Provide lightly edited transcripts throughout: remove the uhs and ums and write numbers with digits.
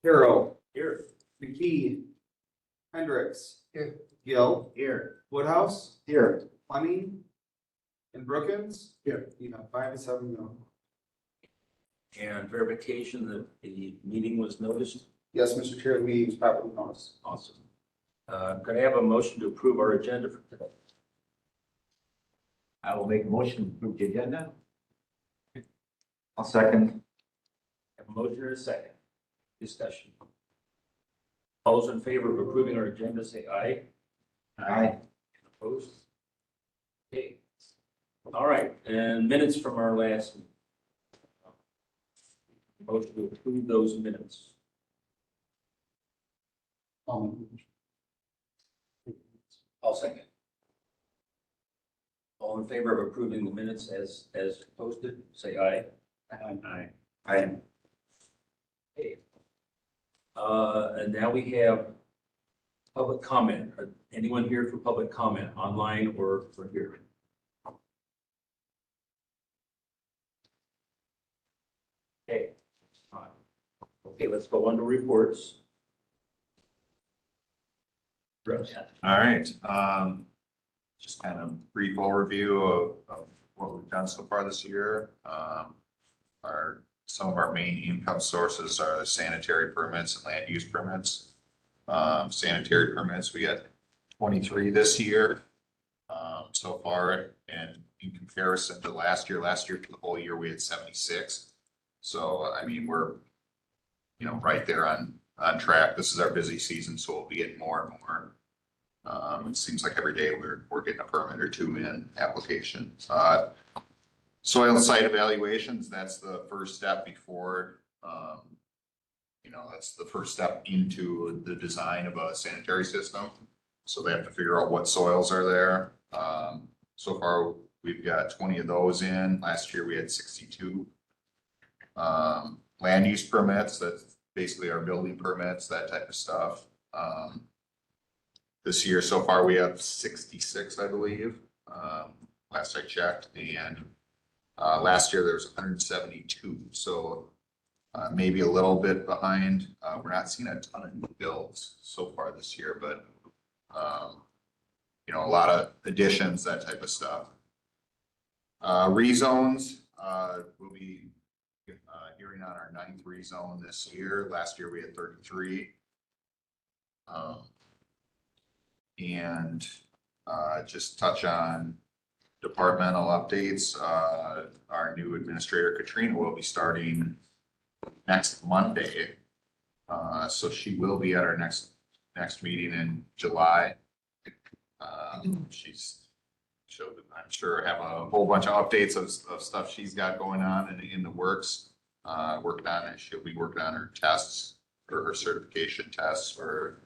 Harrell, Here. McKee, Hendricks, Here. Gill, Here. Woodhouse, Here. Fleming, and Brookins. Here. 5-7 no. And verification that the meeting was noticed. Yes, Mr. Chair, the meeting is properly noticed. Awesome. Could I have a motion to approve our agenda for today? I will make a motion to approve the agenda. I'll second. Have a motion and a second. Discussion. All those in favor of approving our agenda, say aye. Aye. Opposed? Okay. All right, and minutes from our last meeting. Motion to approve those minutes. I'll second. All in favor of approving the minutes as posted, say aye. Aye. Aye. Okay. And now we have public comment. Anyone here for public comment, online or for here? Okay. Okay, let's go on to reports. Russ. All right, just kind of brief overview of what we've done so far this year. Some of our main income sources are sanitary permits and land use permits. Sanitary permits, we got 23 this year so far, and in comparison to last year for the whole year, we had 76. So, I mean, we're, right there on track. This is our busy season, so we'll be getting more and more. It seems like every day we're getting a permit or two in application. Soil site evaluations, that's the first step before, that's the first step into the design of a sanitary system. So they have to figure out what soils are there. So far, we've got 20 of those in. Last year, we had 62. Land use permits, that's basically our building permits, that type of stuff. This year, so far, we have 66, I believe, last I checked, and last year there was 172, so maybe a little bit behind. We're not seeing a ton of new builds so far this year, but a lot of additions, that type of stuff. Rezones, we'll be hearing on our 9th rezone this year. Last year we had 33. And just touch on departmental updates. Our new administrator, Katrina, will be starting next Monday. So she will be at our next meeting in July. She'll, I'm sure, have a whole bunch of updates of stuff she's got going on and in the works. She'll be working on her tests for her certification tests for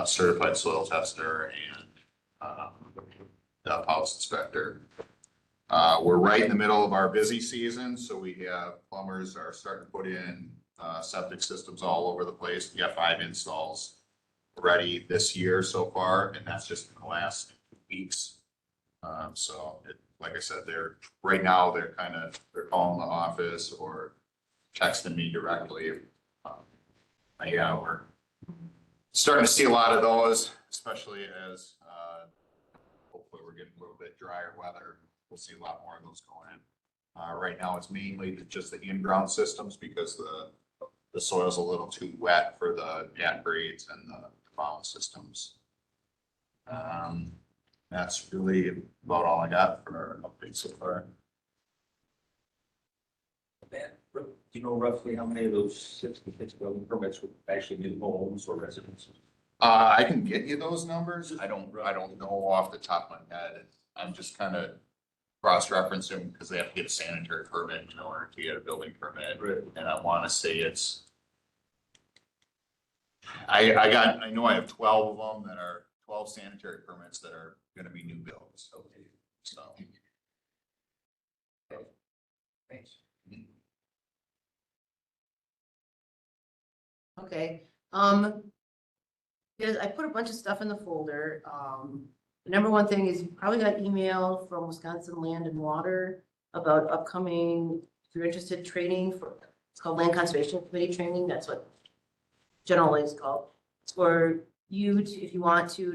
certified soil tester and the house inspector. We're right in the middle of our busy season, so we have plumbers are starting to put in septic systems all over the place. We got 5 installs ready this year so far, and that's just in the last 2 weeks. Like I said, right now they're calling the office or texting me directly. Yeah, we're starting to see a lot of those, especially as hopefully we're getting a little bit drier weather. We'll see a lot more of those going in. Right now it's mainly just the in-ground systems because the soil's a little too wet for the gap grades and the mound systems. That's really about all I got for our updates so far. Do you know roughly how many of those 66 building permits were actually new homes or residences? I can get you those numbers. I don't know off the top of my head. I'm just kind of cross-referencing because they have to get a sanitary permit in order to get a building permit. Right. And I want to say I know I have 12 of them that are 12 sanitary permits that are going to be new builds. Okay. So. Thanks. Okay, because I put a bunch of stuff in the folder. The number one thing is you probably got email from Wisconsin Land and Water about upcoming you're interested, training for, it's called Land Conservation Committee training, that's what generally it's called. It's for you to, if you want to,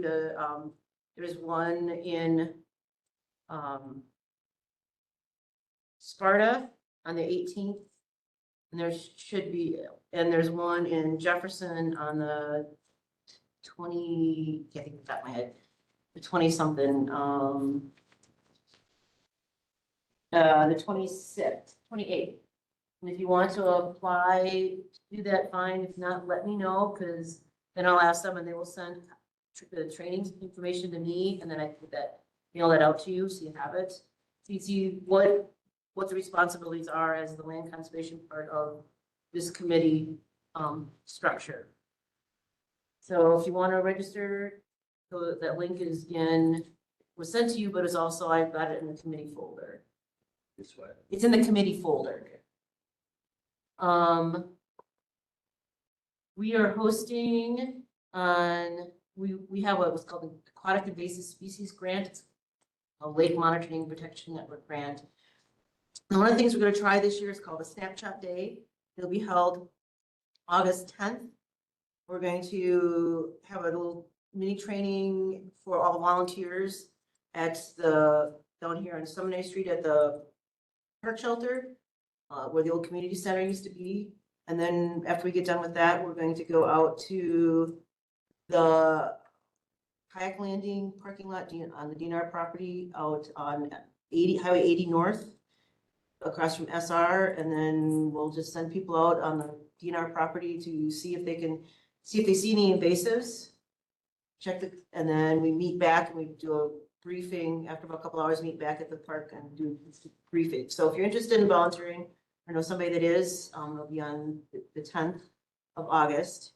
there's one in, Sparta on the 18th. And there should be, and there's one in Jefferson on the 20, can't think of the top of my head, the 20 something, the 26th, 28th. And if you want to apply, do that, fine. If not, let me know, because then I'll ask them and they will send the training information to me, and then I put that, mail that out to you, so you have it. So you see what the responsibilities are as the land conservation part of this committee, structure. So if you want to register, so that link is was sent to you, but it's also, I've got it in the committee folder. This way. It's in the committee folder. We are hosting on, we have what's called the Aquatic Invasive Species Grant. It's a lake monitoring protection network grant. And one of the things we're going to try this year is called a Snapshot Day. It'll be held August 10th. We're going to have a little mini training for all volunteers at down here on Seminary Street at the park shelter, where the old community center used to be. And then after we get done with that, we're going to go out to the kayak landing parking lot on the DNR property out on Highway 80 North, across from SR, and then we'll just send people out on the DNR property to see if they see any invasives. And then we meet back and we do a briefing after about a couple hours, meet back at the park and do a briefing. So if you're interested in volunteering, or know somebody that is, it'll be on the 10th of August.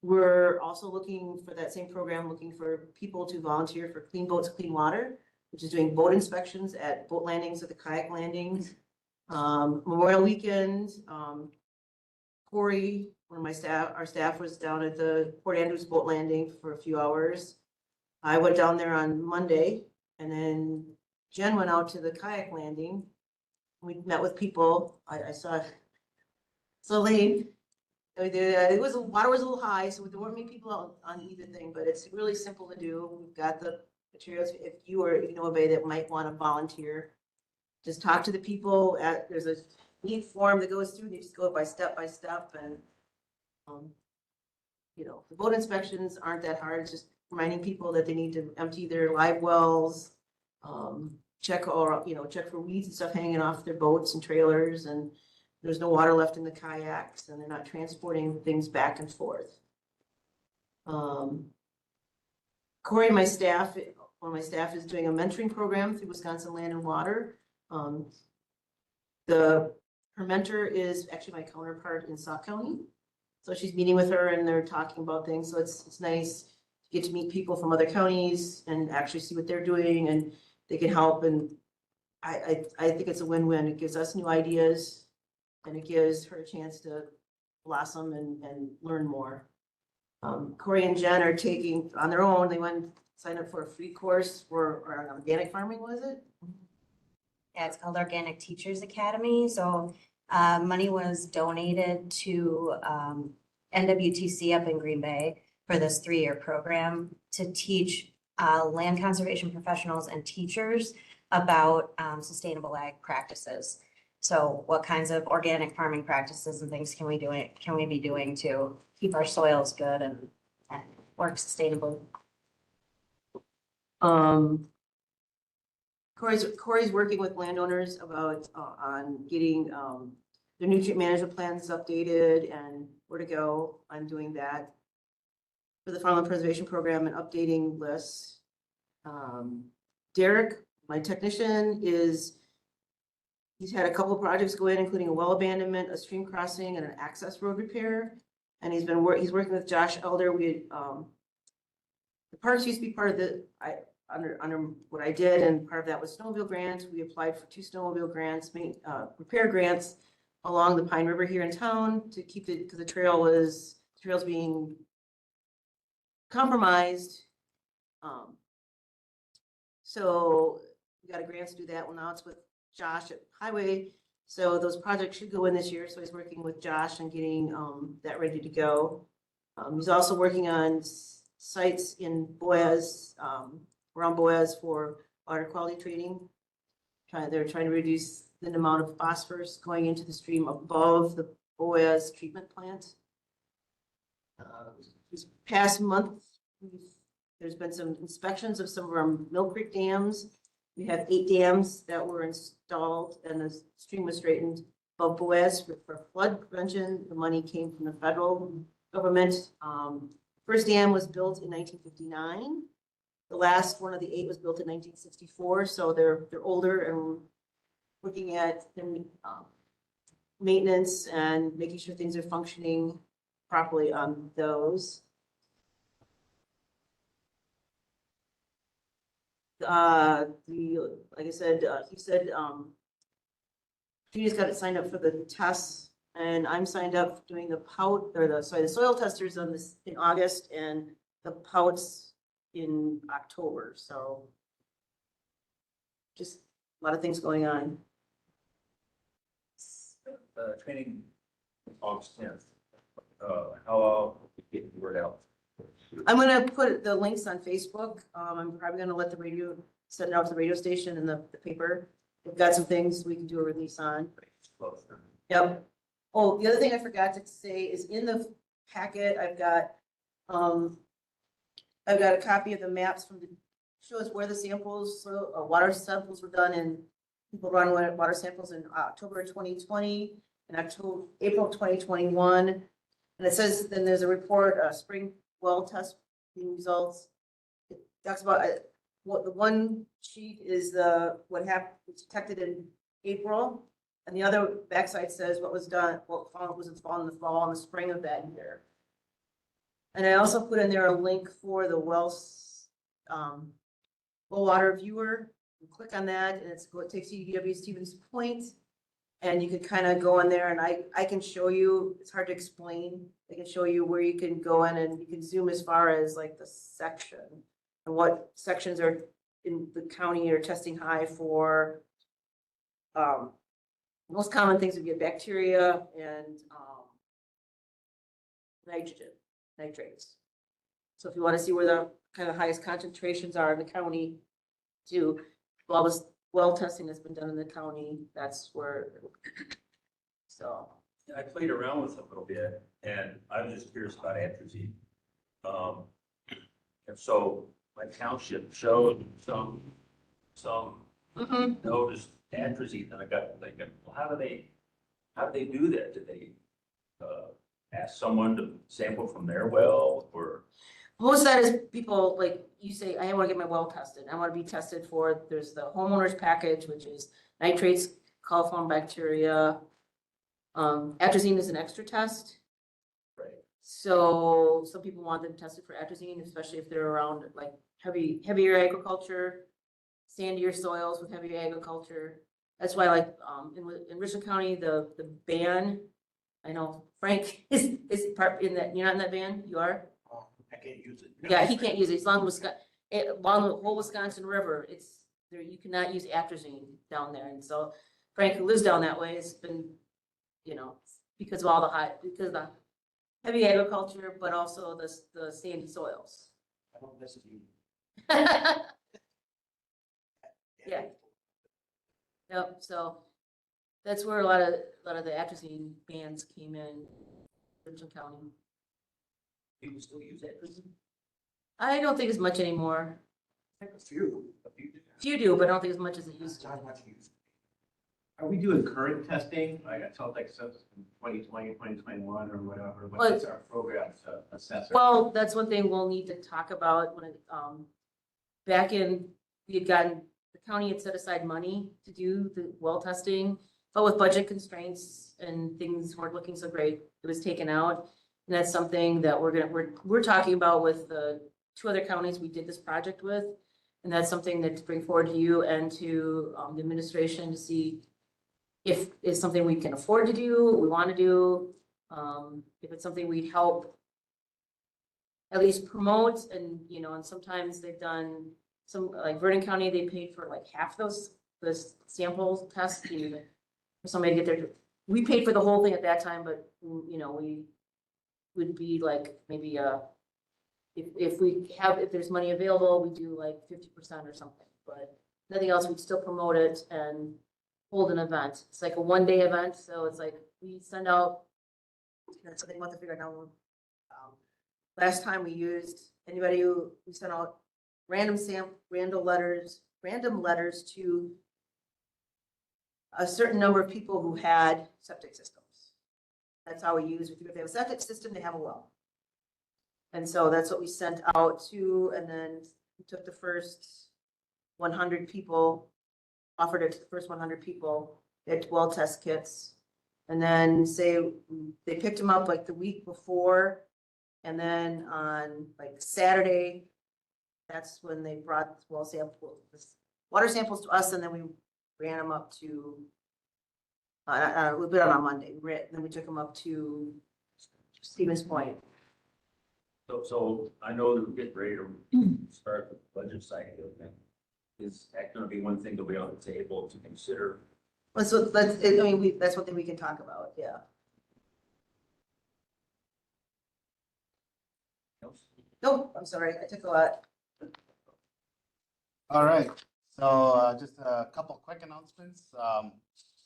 We're also looking for that same program, looking for people to volunteer for Clean Boats, Clean Water, which is doing boat inspections at boat landings, at the kayak landings. Memorial Weekend, Corey, one of our staff was down at the Port Andrews boat landing for a few hours. I went down there on Monday, and then Jen went out to the kayak landing. We met with people. I saw Lane. It was, water was a little high, so there weren't many people out on either thing, but it's really simple to do. We've got the materials. If you know anybody that might want to volunteer, just talk to the people there's a neat form that goes through. You just go by step, and the boat inspections aren't that hard. It's just reminding people that they need to empty their live wells, check for weeds and stuff hanging off their boats and trailers, and there's no water left in the kayaks, and they're not transporting things back and forth. Corey, one of my staff is doing a mentoring program through Wisconsin Land and Water. Her mentor is actually my counterpart in Sauk County. So she's meeting with her and they're talking about things. So it's nice to get to meet people from other counties and actually see what they're doing, and they can help. And I think it's a win-win. It gives us new ideas and it gives her a chance to blossom and learn more. Corey and Jen are taking on their own. They went sign up for a free course for organic farming, was it? Yeah, it's called Organic Teachers Academy. So money was donated to NWTC up in Green Bay for this 3-year program to teach land conservation professionals and teachers about sustainable ag practices. So what kinds of organic farming practices and things can we be doing to keep our soils good and work sustainably? Corey's working with landowners about on getting their nutrient management plans updated and where to go. I'm doing that for the Farmland Preservation Program and updating lists. Derek, my technician, he's had a couple of projects go in, including a well abandonment, a stream crossing, and an access road repair. And he's working with Josh Elder. The parks used to be part of under what I did, and part of that was snowmobile grants. We applied for 2 snowmobile grants, repair grants along the Pine River here in town to keep it, because the trail's being compromised. So we got a grant to do that. Well, now it's with Josh at Highway. So those projects should go in this year. So he's working with Josh and getting that ready to go. He's also working on sites in Boaz, around Boaz for water quality training. They're trying to reduce the amount of phosphorus going into the stream above the Boaz treatment plant. This past month, there's been some inspections of some of our Mill Creek dams. We have 8 dams that were installed and the stream was straightened above Boaz for flood prevention. The money came from the federal government. First dam was built in 1959. The last one of the 8 was built in 1964, so they're older, and looking at their maintenance and making sure things are functioning properly on those. Like I said, he said, Judy's got it signed up for the tests, and I'm signed up doing the the soil testers on this in August and the pouts in October, so just a lot of things going on. Training August 10th. How we get the word out? I'm gonna put the links on Facebook. I'm probably gonna let the radio, send it out to the radio station and the paper. We've got some things we can do a release on. Yep. Oh, the other thing I forgot to say is in the packet, I've got a copy of the maps from the, shows where the samples, water samples were done, and people run water samples in October 2020 and April 2021. And it says, then there's a report, spring well testing results. It talks about what the one sheet is what happened, detected in April. And the other backside says what was done, what was installed in the fall and the spring of that year. And I also put in there a link for the well water viewer. You click on that and it takes you to UW Stevens Point. And you can kind of go in there and I can show you, it's hard to explain. I can show you where you can go in and you can zoom as far as like the section and what sections are in the county are testing high for. Most common things would be bacteria and nitrogen, nitrates. So if you want to see where the kind of highest concentrations are in the county, too, all this well testing that's been done in the county, that's where. So I played around with it a little bit, and I was just curious about atrazine. And so my township showed some noticed atrazine, and I got thinking, well, how do they do that? Did they ask someone to sample from their well, or? most of that is people, like you say, I want to get my well tested. I want to be tested for, there's the homeowner's package, which is nitrates, coliform bacteria. Atrazine is an extra test. Right. So some people want them tested for atrazine, especially if they're around like heavier agriculture, sandier soils with heavier agriculture. That's why, like, in Richland County, the ban, I know Frank is part in that, you're not in that ban, you are? I can't use it. Yeah, he can't use it, it's along along the whole Wisconsin River, it's, there, you cannot use atrazine down there, and so Frank, who lives down that way, has been, you know, because of all the because of the heavy agriculture, but also the sandy soils. I don't miss you. Yeah. Yep, so that's where a lot of the atrazine bans came in Richland County. People still use atrazine? I don't think as much anymore. I think a few. Few do, but I don't think as much as it used It's to. not much use. Are we doing current testing? Like I told, like, since 2020, 2021 or whatever, Well, what is our program to assess? Well, that's one thing we'll need to talk about when it, back in, we had gotten, the county had set aside money to do the well testing, but with budget constraints and things weren't looking so great, it was taken out. And that's something that we're talking about with the 2 other counties we did this project with. And that's something that to bring forward to you and to the administration to see if it's something we can afford to do, we want to do, if it's something we'd help at least promote. And, you know, and sometimes they've done some, like Vernon County, they paid for like half those the sample test for somebody to get their, we paid for the whole thing at that time, but, you know, we would be like, maybe, if there's money available, we do like 50% or something, but nothing else, we'd still promote it and hold an event. It's like a one-day event, so it's like, we send out, that's something we have to figure out now. Last time we used, we sent out random letters to a certain number of people who had septic systems. That's how we use, if they have a septic system, they have a well. And so that's what we sent out to, and then we took the first 100 people, offered it to the first 100 people. They had 12 test kits. And then say they picked them up like the week before. And then on like Saturday, that's when they brought water samples to us, and then we ran them up to, we put it on Monday, then we took them up to Stevens Point. So I know that we're getting ready to start the budget cycle. Is that gonna be one thing that we on the table to consider? That's one thing we can talk about, yeah. No, I'm sorry, I took a lot. All right, so just a couple quick announcements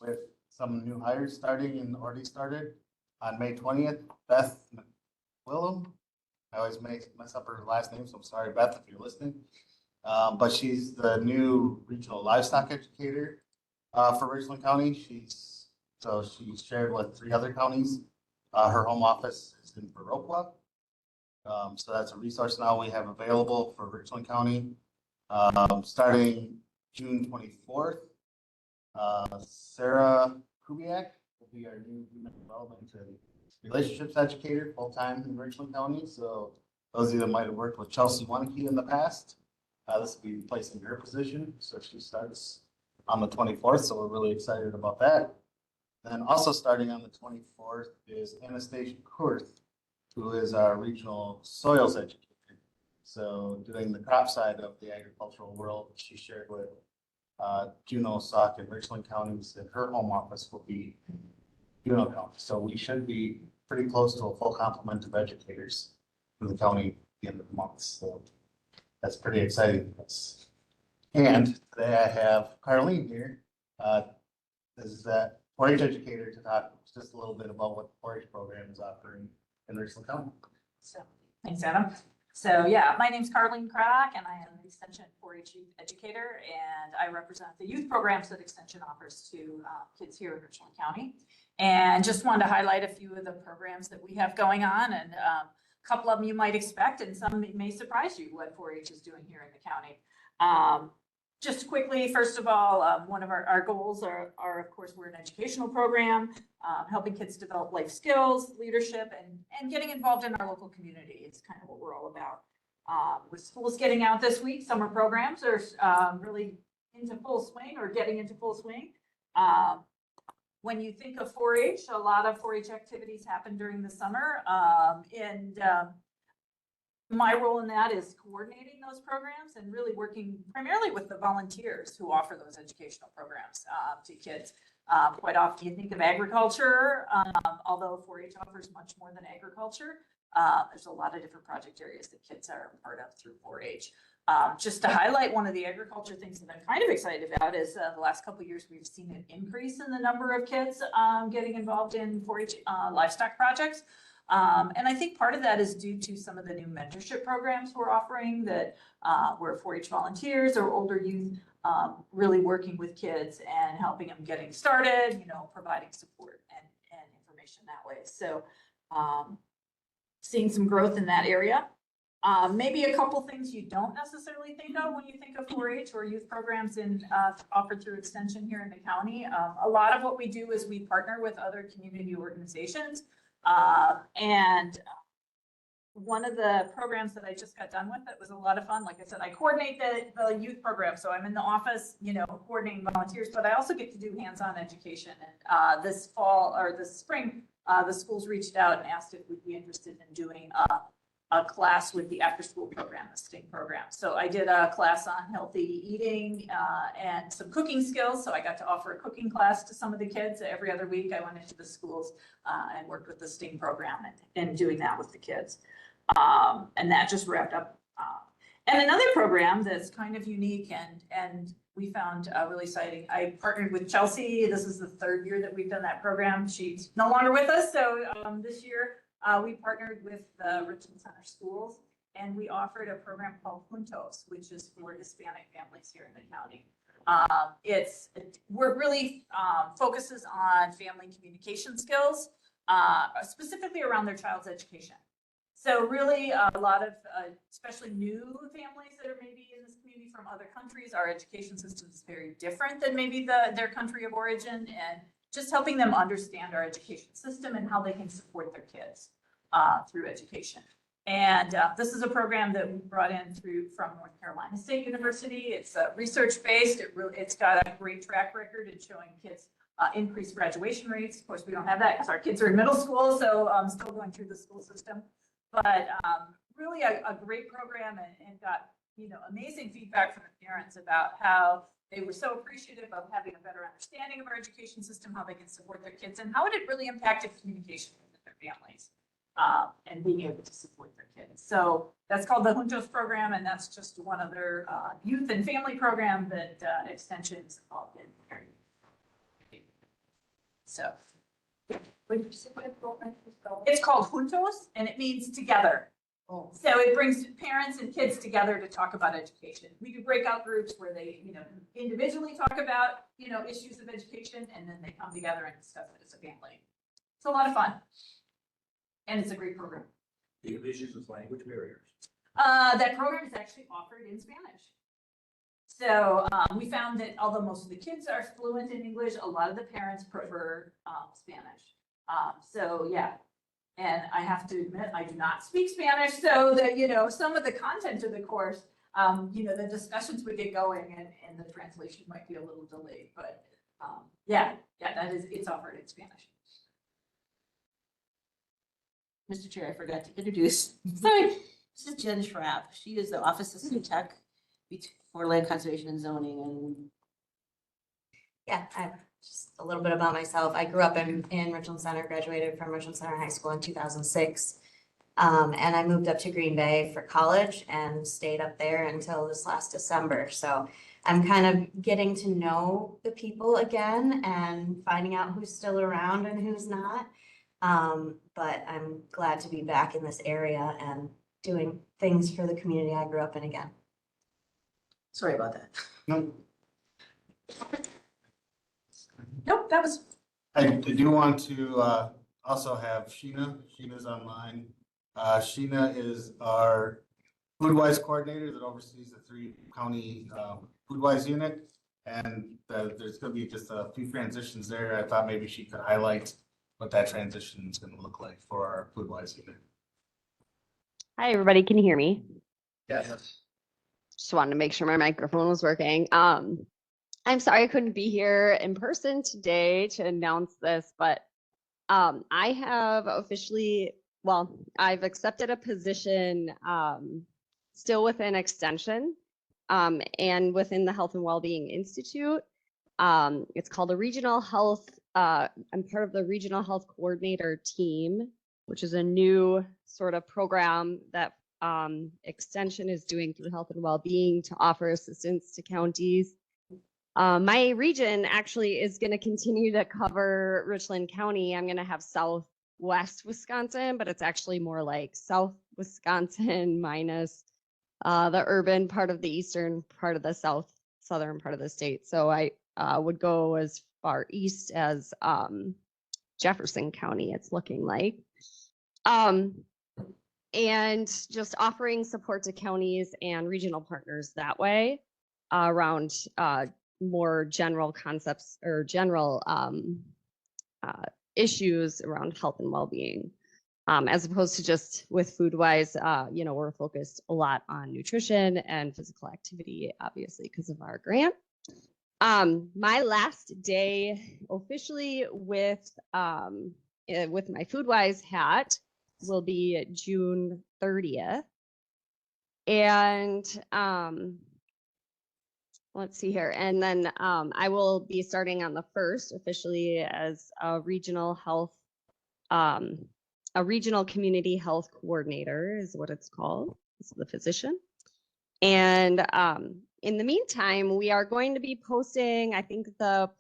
with some new hires starting and already started on May 20th. Beth Willem, I always mess up her last name, so I'm sorry, Beth, if you're listening. But she's the new regional livestock educator for Richland County. She's shared with 3 other counties. Her home office is in Baroqua. So that's a resource now we have available for Richland County. Starting June 24th, Sarah Kubiak will be our new human development and relationships educator full-time in Richland County. So those of you that might have worked with Chelsea Waneke in the past, this will be replacing her position. So she starts on the 24th. So we're really excited about that. Then also starting on the 24th is Anastasia Kurth, who is our regional soils educator. So doing the crop side of the agricultural world, she shared with Juneau, Sauk, and Richland counties, and her home office will be Juneau County. So we should be pretty close to a full complement of educators in the county at the end of the month. So that's pretty exciting. And today I have Carlene here. This is that 4-H educator to talk just a little bit about what the 4-H program is offering in Richland County. So, thanks, Adam. So yeah, my name's Carlene Craddock, and I am an Extension 4-H youth educator, and I represent the youth programs that Extension offers to kids here in Richland County. And just wanted to highlight a few of the programs that we have going on, and a couple of them you might expect, and some may surprise you what 4-H is doing here in the county. Just quickly, first of all, one of our goals are, of course, we're an educational program, helping kids develop life skills, leadership, and getting involved in our local community. It's kind of what we're all about. With schools getting out this week, summer programs are really into full swing or getting into full swing. When you think of 4-H, a lot of 4-H activities happen during the summer, my role in that is coordinating those programs and really working primarily with the volunteers who offer those educational programs to kids. Quite often you think of agriculture, although 4-H offers much more than agriculture. There's a lot of different project areas that kids are a part of through 4-H. Just to highlight one of the agriculture things that I'm kind of excited about is the last couple of years we've seen an increase in the number of kids getting involved in 4-H livestock projects. And I think part of that is due to some of the new mentorship programs we're offering that where 4-H volunteers or older youth really working with kids and helping them getting started, providing support and information that way. So seeing some growth in that area. Maybe a couple things you don't necessarily think of when you think of 4-H or youth programs offered through Extension here in the county. A lot of what we do is we partner with other community organizations. And one of the programs that I just got done with that was a lot of fun. Like I said, I coordinate the youth program. So I'm in the office, coordinating volunteers, but I also get to do hands-on education. And this fall or this spring, the schools reached out and asked if we'd be interested in doing a class with the after-school program, the STING program. So I did a class on healthy eating and some cooking skills. So I got to offer a cooking class to some of the kids. Every other week I went into the schools and worked with the STING program and doing that with the kids. And that just wrapped up. And another program that's kind of unique and we found really exciting. I partnered with Chelsea. This is the 3rd year that we've done that program. She's no longer with us. So this year we partnered with the Richland Center schools and we offered a program called Juntos, which is for Hispanic families here in the county. We're really focuses on family communication skills, specifically around their child's education. So really a lot of, especially new families that are maybe in this community from other countries, our education system is very different than maybe their country of origin, and just helping them understand our education system and how they can support their kids through education. And this is a program that we brought in from North Carolina State University. It's research-based. It's got a great track record in showing kids increased graduation rates. Of course, we don't have that because our kids are in middle school, so I'm still going through the school system. But really a great program and got, amazing feedback from the parents about how they were so appreciative of having a better understanding of our education system, how they can support their kids, and how it really impacted communication with their families and being able to support their kids. So that's called the Juntos program, and that's just one other youth and family program that Extension is involved in. So. What did you say? It's called Juntos, and it means together. Oh. So it brings parents and kids together to talk about education. We do breakout groups where they, individually talk about, issues of education, and then they come together and discuss it as a family. It's a lot of fun, and it's a great program. Do you have issues with language barriers? That program is actually offered in Spanish. So we found that although most of the kids are fluent in English, a lot of the parents prefer Spanish. So yeah, and I have to admit, I do not speak Spanish, so that, some of the content of the course, the discussions would get going and the translation might be a little delayed, but yeah, it's offered in Spanish. Mr. Chair, I forgot to introduce, sorry, this is Jen Schrapp. She is the Office Assistant Tech for Land Conservation and Zoning, and Yeah, just a little bit about myself. I grew up in Richland Center, graduated from Richland Center High School in 2006. And I moved up to Green Bay for college and stayed up there until this last December. So I'm kind of getting to know the people again and finding out who's still around and who's not. But I'm glad to be back in this area and doing things for the community I grew up in again. sorry about that. No, Nope, that was. I do want to also have Sheena. Sheena's online. Sheena is our Foodwise coordinator that oversees the 3 county Foodwise unit. And there's going to be just a few transitions there. I thought maybe she could highlight what that transition is going to look like for our Foodwise unit. Hi, everybody. Can you hear me? Yes. Just wanted to make sure my microphone was working. I'm sorry I couldn't be here in person today to announce this, but I have officially, I've accepted a position still within Extension and within the Health and Wellbeing Institute. It's called a Regional Health. I'm part of the Regional Health Coordinator team, which is a new sort of program that Extension is doing through Health and Wellbeing to offer assistance to counties. My region actually is going to continue to cover Richland County. I'm going to have Southwest Wisconsin, but it's actually more like South Wisconsin minus the urban part of the eastern part of the southern part of the state. So I would go as far east as Jefferson County, it's looking like. And just offering support to counties and regional partners that way around more general concepts or general issues around health and well-being, as opposed to just with Foodwise. We're focused a lot on nutrition and physical activity, obviously, because of our grant. My last day officially with my Foodwise hat will be June 30th. And let's see here. And then I will be starting on the 1st officially as a regional community health coordinator is what it's called. It's the position. And in the meantime, we are going to be posting, I think the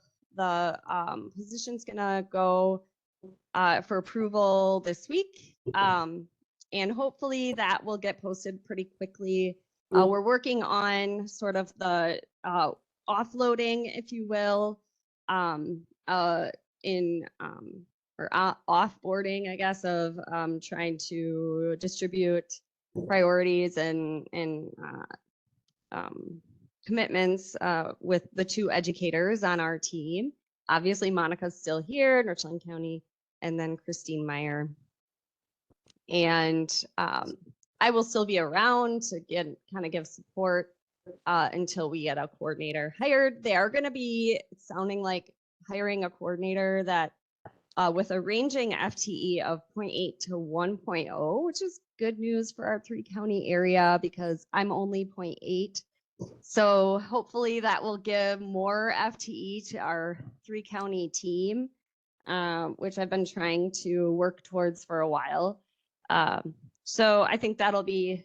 position's gonna go for approval this week. And hopefully that will get posted pretty quickly. We're working on sort of the offloading, if you will, offboarding, I guess, of trying to distribute priorities and commitments with the 2 educators on our team. Obviously, Monica's still here in Richland County, and then Christine Meyer. And I will still be around to kind of give support until we get a coordinator hired. They are going to be sounding like hiring a coordinator that with a ranging FTE of 0.8 to 1.0, which is good news for our 3-county area because I'm only 0.8. So hopefully that will give more FTE to our 3-county team, which I've been trying to work towards for a while. So I think that'll be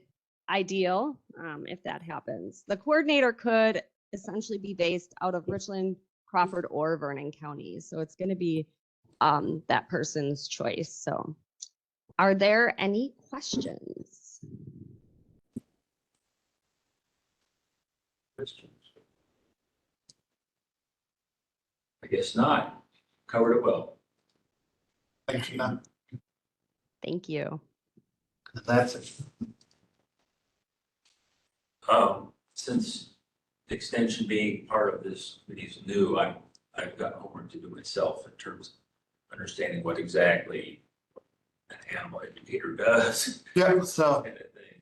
ideal if that happens. The coordinator could essentially be based out of Richland, Crawford, or Vernon County. So it's going to be that person's choice. So are there any questions? I guess not. Covered it well. Thanks, Gina. Thank you. That's it. Since extension being part of this committee is new, I've got homework to do myself in terms of understanding what exactly an animal educator does. Yeah, so kind of thing.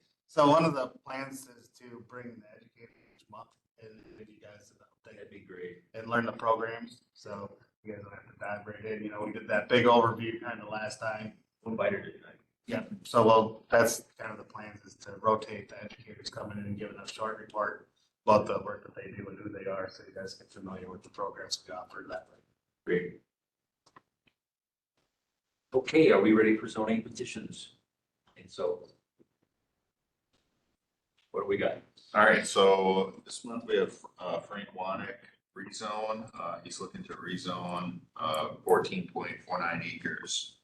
one of the plans is to bring the educator each month and give you guys an update That'd be great. and learn the programs. So you guys don't have to dive right in. You know, we did that big overview kind of last time. One biter tonight. Yeah, so that's kind of the plans is to rotate the educators coming in and giving us a short report about the work that they do and who they are, so you guys get familiar with the programs we offer that way. Great. Okay, are we ready for zoning petitions? And so what do we got? All right, so this month we have Frank Wanek rezone. He's looking to rezone 14.49 acres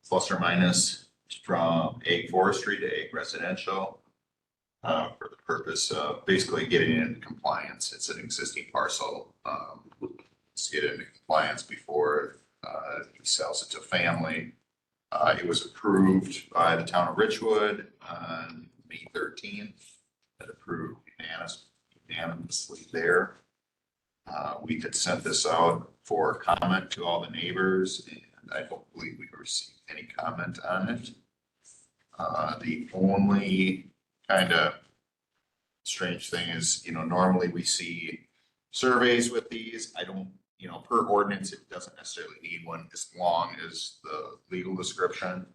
plus or minus from ag forestry to ag residential for the purpose of basically getting it into compliance. It's an existing parcel. Let's get into compliance before he sells it to family. It was approved by the town of Richwood on May 13th. That approved unanimously there. We could send this out for comment to all the neighbors, and I don't believe we received any comment on it. The only kind of strange thing is, normally we see surveys with these. I don't, per ordinance, it doesn't necessarily need one as long as the legal description.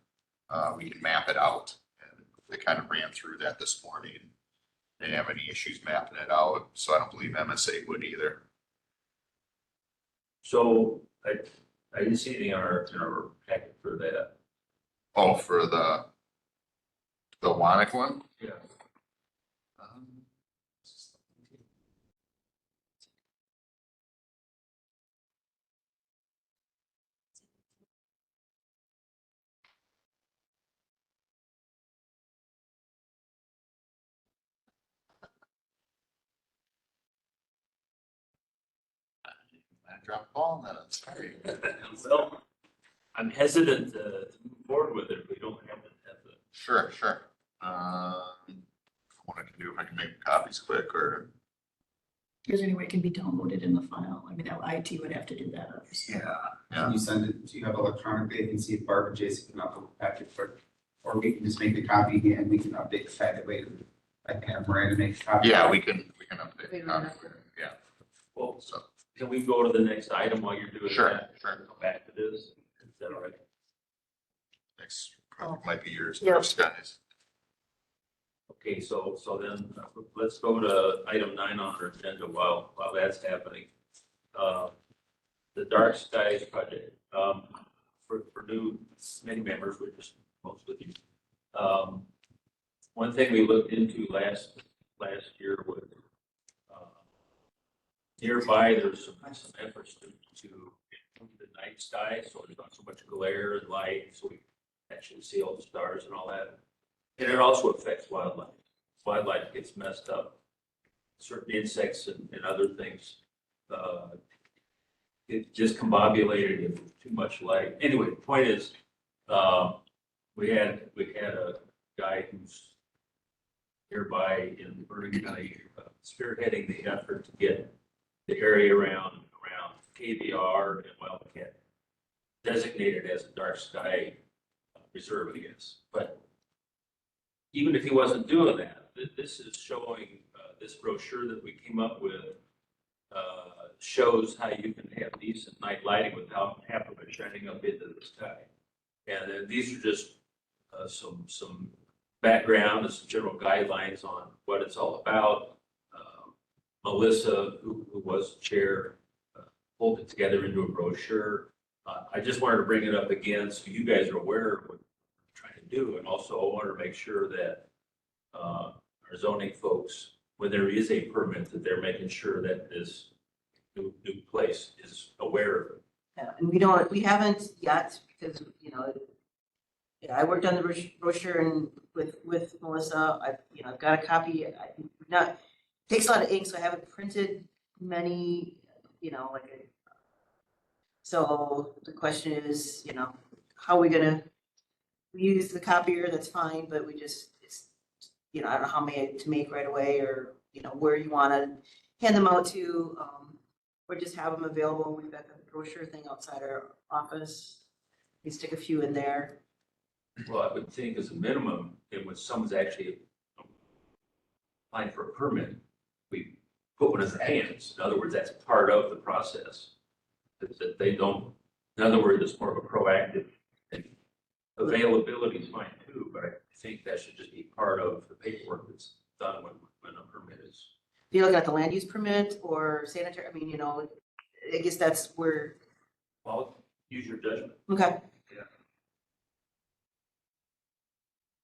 We can map it out, and they kind of ran through that this morning. They didn't have any issues mapping it out, so I don't believe MSA would either. So I didn't see anything in our packet for that. Oh, for the Wanek one? Yeah. I dropped the ball, then I'm sorry. Well, I'm hesitant to move forward with it if we don't have the. Sure. What I can do, if I can make copies quick or. Because anyway, it can be downloaded in the file. I mean, that IT would have to do that, obviously. Yeah. Can you send it, do you have electronically, you can see if Barb and Jason can upload the packet for, or we can just make a copy and we can update the packet later. I can have Miranda make a copy. Yeah, we can update the copy. Yeah, Well, so, can we go to the next item while you're doing Sure, that? sure. Come back to this. Is that all right? next might be yours Yeah. first, guys. Okay, so then let's go to item 9 on our agenda while that's happening. The Dark Skies project, for new many members, which is most of you. One thing we looked into last year was, nearby, there's some efforts to improve the night sky, so there's not so much glare and light, so we actually see all the stars and all that. And it also affects wildlife. Wildlife gets messed up. Certain insects and other things, it just combobulated with too much light. Anyway, the point is, we had a guy who's nearby in Richland County spearheading the effort to get the area around KVR and Wildcat designated as a dark sky reserve, I guess. But even if he wasn't doing that, this is showing, this brochure that we came up with shows how you can have decent night lighting without half of it shining up into the sky. And then these are just some background and some general guidelines on what it's all about. Melissa, who was chair, pulled it together into a brochure. I just wanted to bring it up again so you guys are aware of what we're trying to do. And also I wanted to make sure that our zoning folks, when there is a permit, that they're making sure that this new place is aware of it. Yeah, and we haven't yet, because, yeah, I worked on the brochure and with Melissa, I've got a copy, takes a lot of ink, so I haven't printed many, so the question is, how are we gonna use the copier? That's fine, but it's, I don't know how many to make right away, or, where you wanna hand them out to, or just have them available. We've got the brochure thing outside our office. We stick a few in there. Well, I would think as a minimum, and when someone's actually applying for a permit, we put one in their hands. In other words, that's part of the process. That they don't, in other words, it's more of a proactive thing. Availability is fine too, but I think that should just be part of the paperwork that's done when a permit is. If you're looking at the land use permit or sanitary, I guess that's where, Well, use your judgment. okay.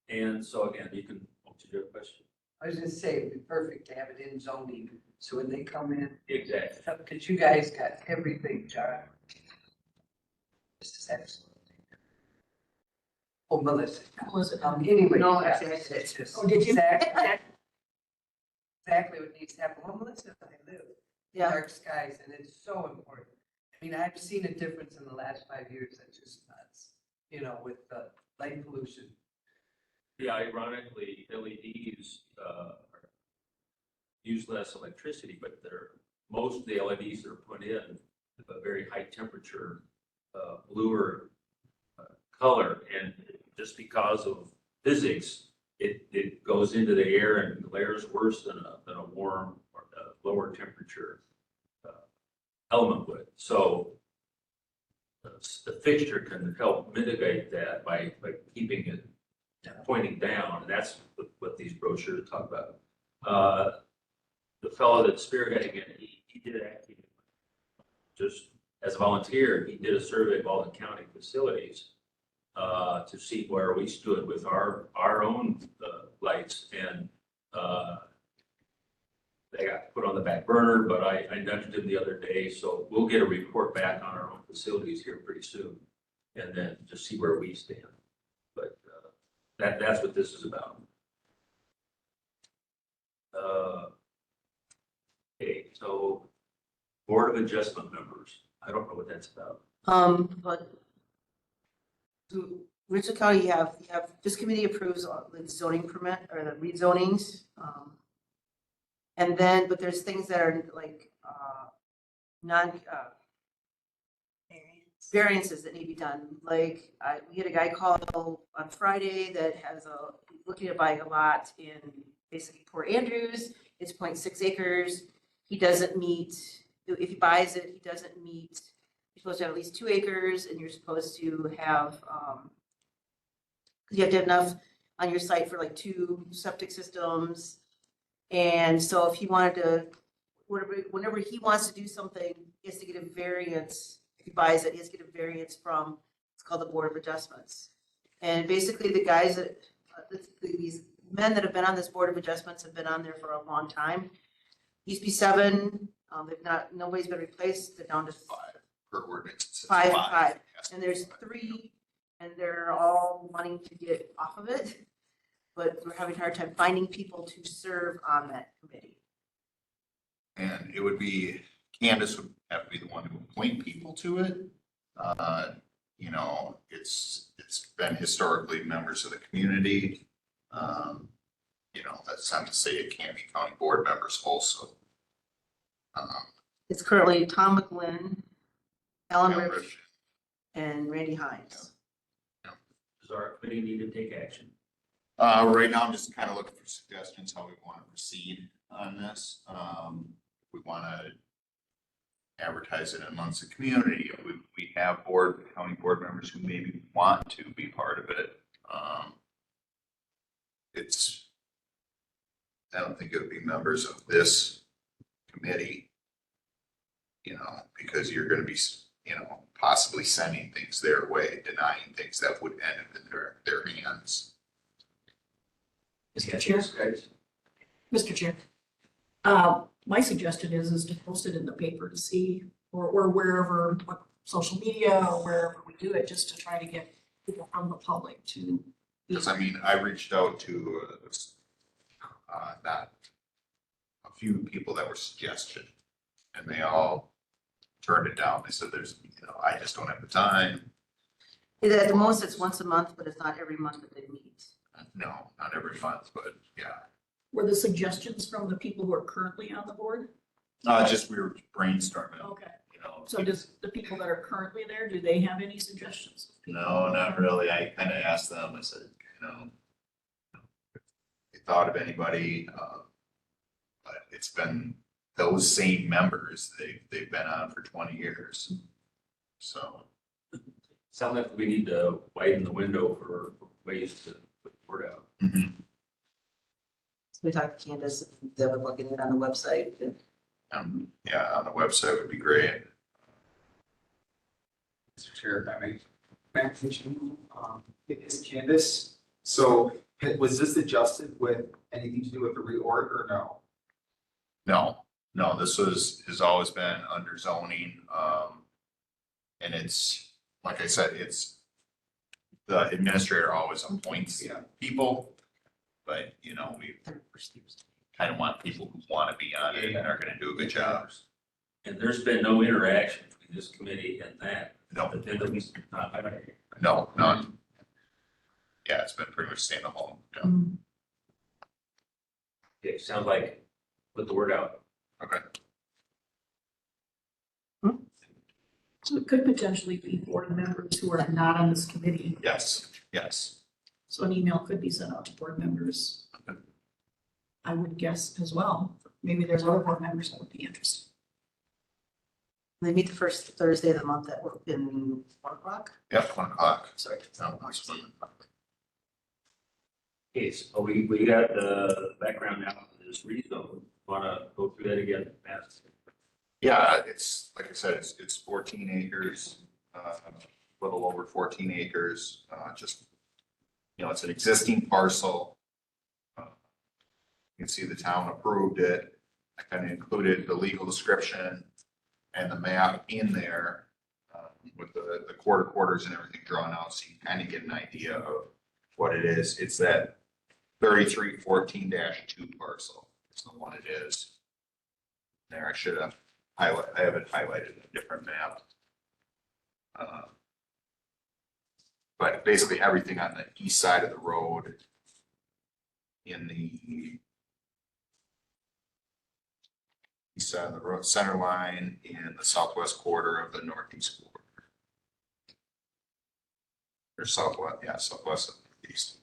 And so again, you can, to your question. I was gonna say, it'd be perfect to have it in zoning, so when they come in, Exactly. because you guys got everything, John. This is excellent. Oh, Melissa. Anyway. No, yeah, actually, I did. it's just Oh, did you? Exactly what needs to happen. Well, Melissa, I live in Yeah, dark skies, and it's so important. I mean, I've seen a difference in the last 5 years, that's just nuts, with the light pollution. Yeah, ironically, LEDs use less electricity, but most of the LEDs that are put in have a very high temperature, bluer color, and just because of physics, it goes into the air and glares worse than a warm or a lower temperature element would. So the fixture can help mitigate that by keeping it pointing down, and that's what these brochures talk about. The fellow that's spearheading it, he did actually, just as a volunteer, he did a survey of all the county facilities to see where we stood with our own lights, and they got put on the back burner, but I nudged him the other day, so we'll get a report back on our own facilities here pretty soon, and then just see where we stand. But that's what this is about. Okay, so Board of Adjustment members, I don't know what that's about. but to Richland County, you have, this committee approves the zoning permit or the rezonings. And then, but there's things that are like, variances that need to be done. Like, we had a guy call on Friday that has looking at buying a lot in basically Port Andrews. It's 0.6 acres. He doesn't meet, if he buys it, he doesn't meet, you're supposed to have at least 2 acres, and you're supposed to have, because you have to have enough on your site for like 2 septic systems. And so if he wanted to, whenever he wants to do something, he has to get a variance. If he buys it, he has to get a variance from, it's called the Board of Adjustments. And basically the guys that, these men that have been on this Board of Adjustments have been on there for a long time. Used to be 7, they've not, nobody's been replaced, they're down to 5. Per ordinance. it says 5. Yes. And there's 3, and they're all wanting to get off of it. But we're having a hard time finding people to serve on that committee. And it would be, Candace would have to be the one to appoint people to it. You know, it's been historically members of the community. You know, that's not to say it can't be county board members also. It's currently Tom McGlynn, Ellen Ellen Rich, Rich. and Randy Hines. Does our committee need to take action? Right now, I'm just kind of looking for suggestions how we want to proceed on this. We want to advertise it amongst the community. If we have county board members who maybe want to be part of it. I don't think it would be members of this committee, you know, because you're going to be, you know, possibly sending things their way, denying things that would end up in their hands. Mr. Chair, Guys, Mr. Chair. My suggestion is to post it in the paper to see, or wherever, what social media or wherever we do it, just to try to get people from the public to. Because I mean, I reached out to not a few people that were suggested, and they all turned it down. They said, "There's, you know, I just don't have the time." At the most, it's once a month, but it's not every month that they meet. No, not every month, but yeah. Were the suggestions from the people who are currently on the board? Just we were brainstorming. Okay, You know. so does the people that are currently there, do they have any suggestions? No, not really. I kind of asked them. I said, you know, if they thought of anybody, but it's been those same members. They've been on for 20 years. So. sounds like we need to widen the window for ways to put the word out. Mhm. So we talked to Candace, they would look at it on the website. Yeah, on the website would be great. Mr. Chair, if I may, mention, it is Candace. So was this adjusted with anything to do with the reorg or no? No, this has always been under zoning. And it's, like I said, it's the administrator always appoints people. But, you know, we kind of want people who want to be on it and are going to do a good job. And there's been no interaction between this committee and that. No. At least not by me. No, none. Yeah, it's been pretty much staying at home. Yeah. Okay, sounds like put the word out. Okay. So it could potentially be board members who are not on this committee. Yes. So an email could be sent out to board members. I would guess as well. Maybe there's other board members that would be interested. They meet the first Thursday of the month at 1:00. Yep, 1 o'clock. Sorry. No, that's fine. Okay, so we got the background now for this rezone. Want to go through that again fast? Yeah, it's, like I said, it's 14 acres, a little over 14 acres, just, you know, it's an existing parcel. You can see the town approved it. I kind of included the legal description and the map in there, with the quarters and everything drawn out, so you kind of get an idea of what it is. It's that 3314-2 parcel. It's the one it is. There, I should have I have it highlighted in a different map. But basically everything on the east side of the road in the east side of the road, center line in the southwest quarter of the northeast quarter. Or southwest, yeah, southwest of the east.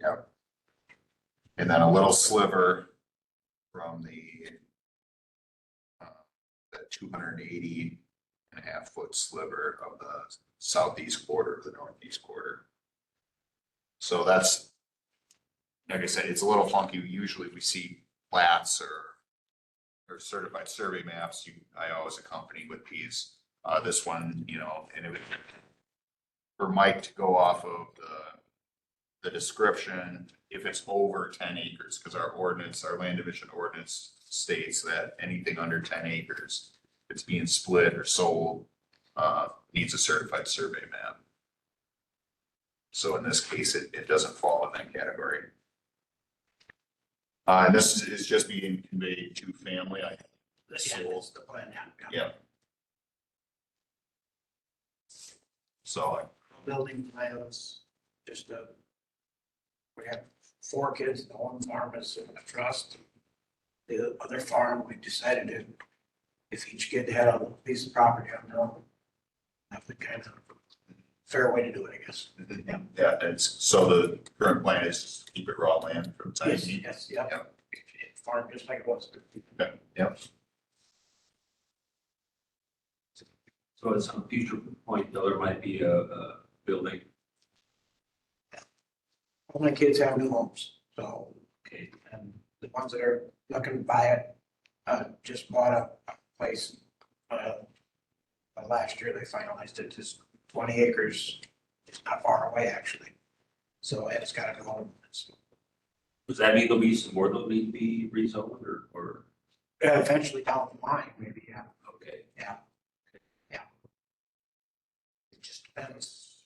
Yep. And then a little sliver from the 280.5 foot sliver of the southeast quarter of the northeast quarter. So that's, like I said, it's a little funky. Usually we see plats or certified survey maps. I always accompany with these. This one, you know, and it, for Mike to go off of the description, if it's over 10 acres, because our ordinance, our land division ordinance states that anything under 10 acres, if it's being split or sold, needs a certified survey map. So in this case, it doesn't fall in that category. And this is just being conveyed to family. That's the plan, Yeah. So, Building plans, just we have 4 kids, the one farm is in a trust. The other farm, we decided if each kid had a piece of property on their own. That's the kind of fair way to do it, I guess. yeah, so the current plan is to keep it raw land for the time Yes, being. yes, yeah. Yep. Farm just like it was. Okay, yep. So at some future point, though, there might be a building. All my kids have new homes, so, Okay. and the ones that are looking to buy it, just bought a place. Last year they finalized it, just 20 acres. It's not far away, actually. So, and it's got a home. Does that mean there'll be some more that'll need to be rezoned or? Eventually down the line, maybe, yeah. Okay. Yeah. Yeah. It just depends.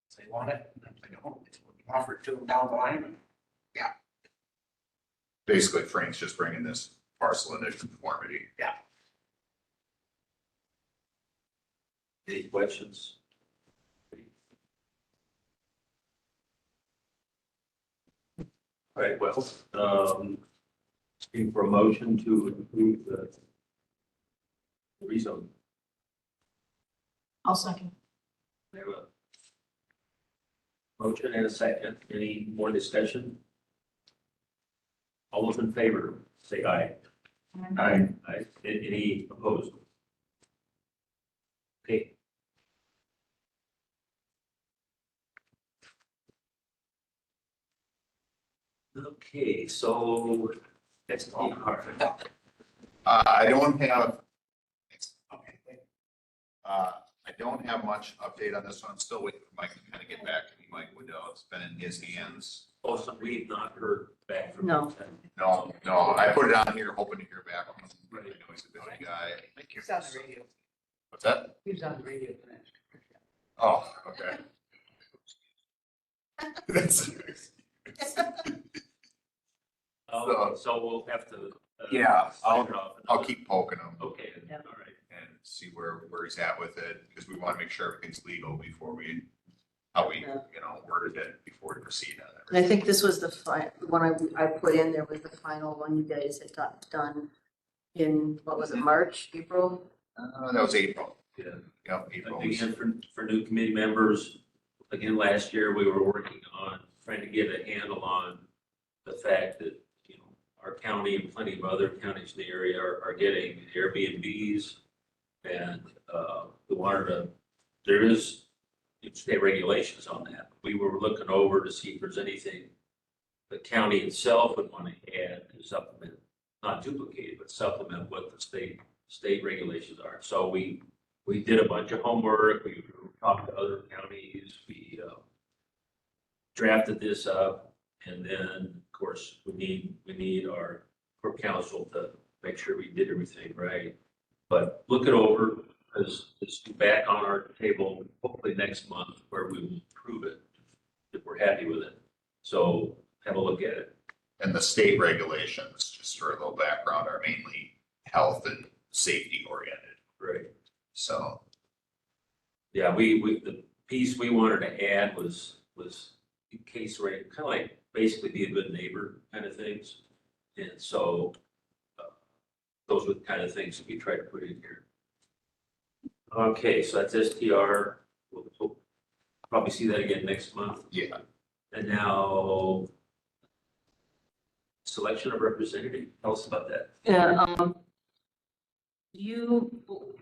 If they want it, if they don't, it's offered to them down the line. Basically, Frank's just bringing this parcel into conformity. Any questions? All right, well, looking for a motion to approve the rezone. I'll second. We have a motion and a second. Any more discussion? All those in favor, say aye. Aye. Aye. Any opposed? Okay. Okay, so that's all hard. I don't have, Okay. I don't have much update on this one. I'm still waiting for Mike to kind of get back to me. Mike Woodell, it's been in his hands. Also, we've not heard back from. No. No, I put it on here hoping to hear back. I know he's a busy guy. He was on the radio. What's that? He was on the radio tonight. Oh, okay. That's. Oh, so we'll have to. Yeah, sign it off. I'll keep poking him Okay, Yeah. all right. and see where he's at with it, because we want to make sure everything's legal before we, how we, Yeah. worded it before we proceed on it. And I think this was the one I put in there was the final one you guys had got done in, what was it, March, April? That was April. Yeah. Yeah, April. Again, for new committee members, again, last year, we were working on trying to get a handle on the fact that, our county and plenty of other counties in the area are getting Airbnbs. And we wanted to, there is state regulations on that. We were looking over to see if there's anything the county itself would want to add to supplement, not duplicate, but supplement what the state regulations are. So we did a bunch of homework. We talked to other counties. We drafted this up, and then, of course, we need our court counsel to make sure we did everything right. But look it over, because it's back on our table hopefully next month, where we will prove it if we're happy with it. So have a look at it. And the state regulations, just for a little background, are mainly health and safety oriented. Right. So, Yeah, the piece we wanted to add was in case rate, kind of like basically be a good neighbor kind of things. And so those were the kind of things that we try to put in here. Okay, so that's STR. We'll probably see that again next month. yeah, And now selection of representative. Tell us about that. Yeah,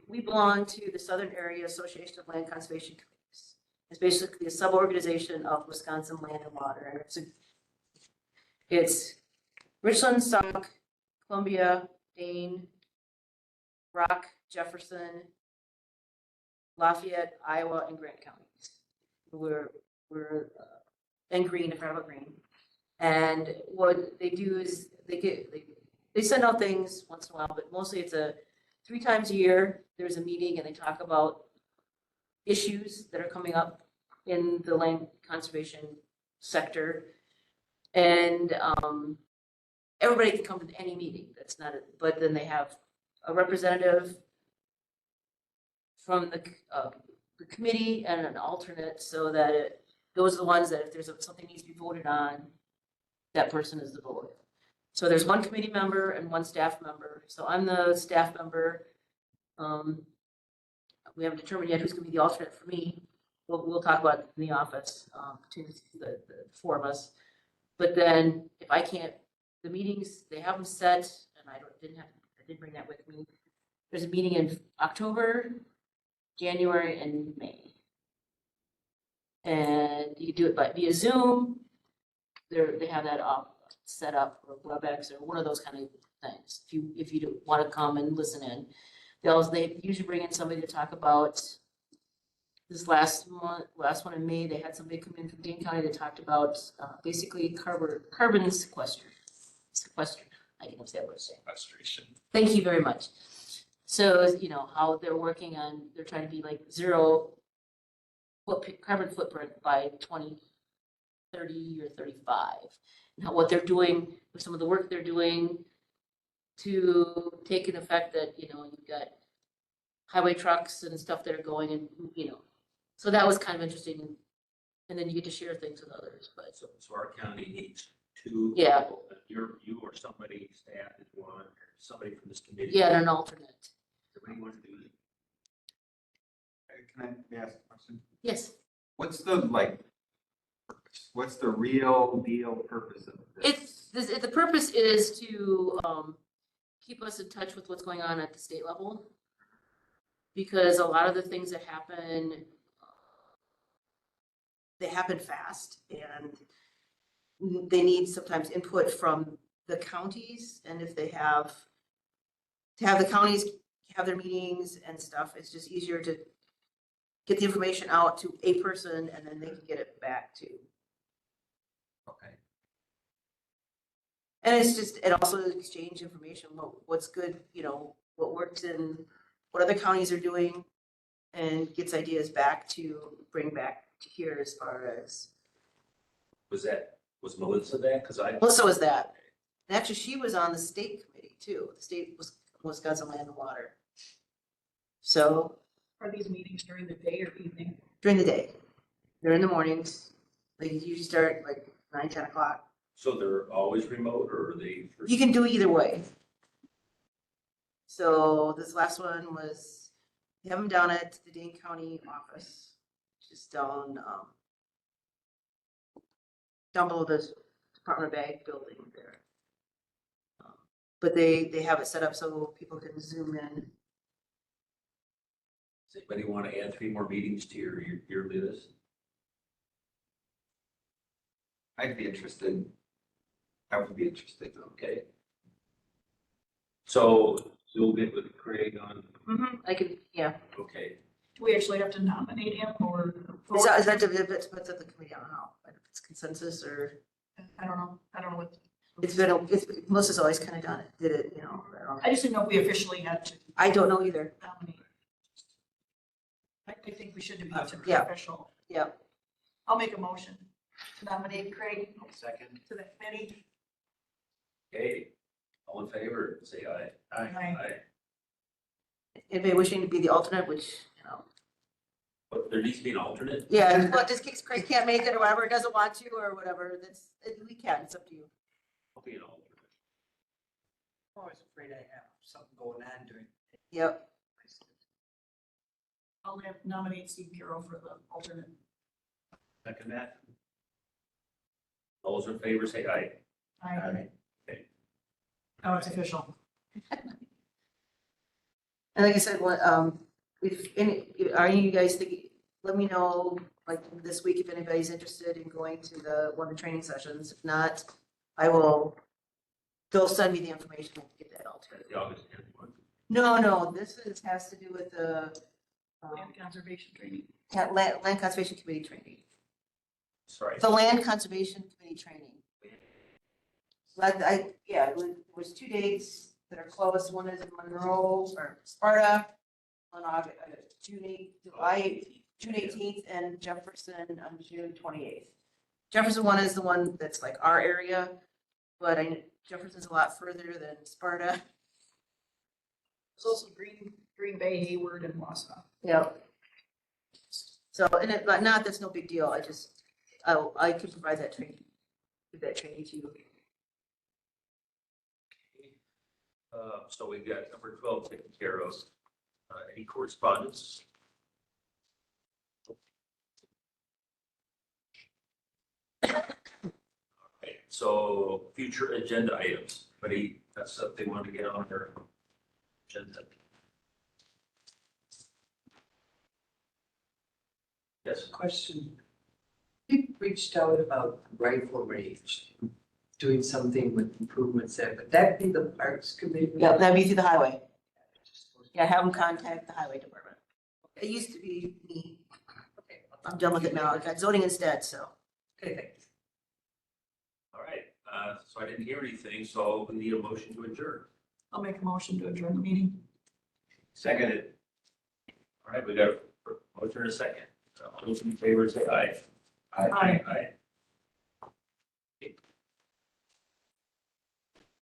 we belong to the Southern Area Association of Land Conservation Committees. It's basically a sub-organization of Wisconsin Land and Water, and it's Richland, Sauk, Columbia, Dane, Rock, Jefferson, Lafayette, Iowa, and Grant counties. And Green, if I have Green. And what they do is they send out things once in a while, but mostly it's 3 times a year, there's a meeting and they talk about issues that are coming up in the land conservation sector. And everybody can come to any meeting. That's not it, but then they have a representative from the committee and an alternate, so that those are the ones that if there's something needs to be voted on, that person is the vote. So there's 1 committee member and 1 staff member. So I'm the staff member. We haven't determined yet who's gonna be the alternate for me. We'll talk about it in the office, between the 4 of us. But then if I can't, the meetings, they have them set, and I didn't bring that with me. There's a meeting in October, January, and May. And you can do it via Zoom. They have that set up, or WebEx, or one of those kind of things. If you want to come and listen in, they usually bring in somebody to talk about this last one in May. They had somebody come in from Dane County that talked about basically carbon sequestration. I can say what I'm saying. Sequestration. Thank you very much. So, how they're working on, they're trying to be like 0 carbon footprint by 2030 or 35. And what they're doing with some of the work they're doing to take an effect that, you've got highway trucks and stuff that are going and, so that was kind of interesting. And then you get to share things with others, but. So our county needs 2. Yeah. people. You or somebody, staff is 1, or somebody from this committee. Yeah, and an alternate. So what do you want to do? Can I ask a question? Yes. What's the real deal purpose of this? The purpose is to keep us in touch with what's going on at the state level. Because a lot of the things that happen, they happen fast, and they need sometimes input from the counties. And if they have the counties have their meetings and stuff, it's just easier to get the information out to a person, and then they can get it back to. Okay. And it also exchange information, what's good, what works in, what other counties are doing, and gets ideas back to bring back to here as far as. Was Melissa that? Melissa was that. And actually, she was on the state committee too. The state was Wisconsin Land and Water. So. Are these meetings during the day or evening? During the day. They're in the mornings. They usually start like 9, 10 o'clock. So they're always remote, or are they? You can do either way. So this last one was, we have them down at the Dane County office, just down below the Department of Ag building there. But they have it set up so people can zoom in. Does anybody want to add 3 more meetings to your list? I'd be interested. I would be interested. Okay. So you'll get with Craig on, I could, yeah. okay. Do we actually have to nominate him or? Is that what's at the committee? I don't know if it's consensus or. I don't know what. Melissa's always kind of did it, I don't know. I just didn't know if we officially had to I don't know either. nominate. I think we should do Yeah. it official. Yeah. I'll make a motion to nominate Craig Second. to the committee. Okay, all in favor, say aye. Aye. Anybody wishing to be the alternate, which, But there needs to be an alternate? yeah, well, just in case Craig can't make it or whatever, doesn't want to or whatever, we can, it's up to you. I'll be an alternate. I'm always afraid I have something going on during. Yep. I'll nominate Steve Carroll for the alternate. Second that. All those in favor, say aye. Aye. Okay. Oh, it's official. And like I said, are you guys thinking, let me know like this week, if anybody's interested in going to one of the training sessions. If not, they'll send me the information to get that all together. The August 10th one. No, has to do with the Land conservation training. Land Conservation Committee training. Sorry. The Land Conservation Committee training. It was 2 dates that are close. One is in Monroe or Sparta on June 18th, and Jefferson on June 28th. Jefferson one is the one that's like our area, but Jefferson's a lot further than Sparta. There's also Green Bay, Hayward, and Wausau. Yep. So, but that's no big deal. I could provide that training, give that training to you. So we've got number 12 taken care of. Any correspondence? Okay, so future agenda items. Anybody got something they want to get on their agenda? Yes. Question. We reached out about rifle range, doing something with improvements there, but that'd be the Parks Committee? Yeah, that'd be through the highway. Yeah, have them contact the highway department. It used to be me. Okay. I'm done with it now. I got zoning instead, so. Okay, thanks. All right, so I didn't hear anything, so we need a motion to adjourn. I'll make a motion to adjourn the meeting. Seconded. All right, we got a motion and a second. So all those in favor say aye. Aye. Aye.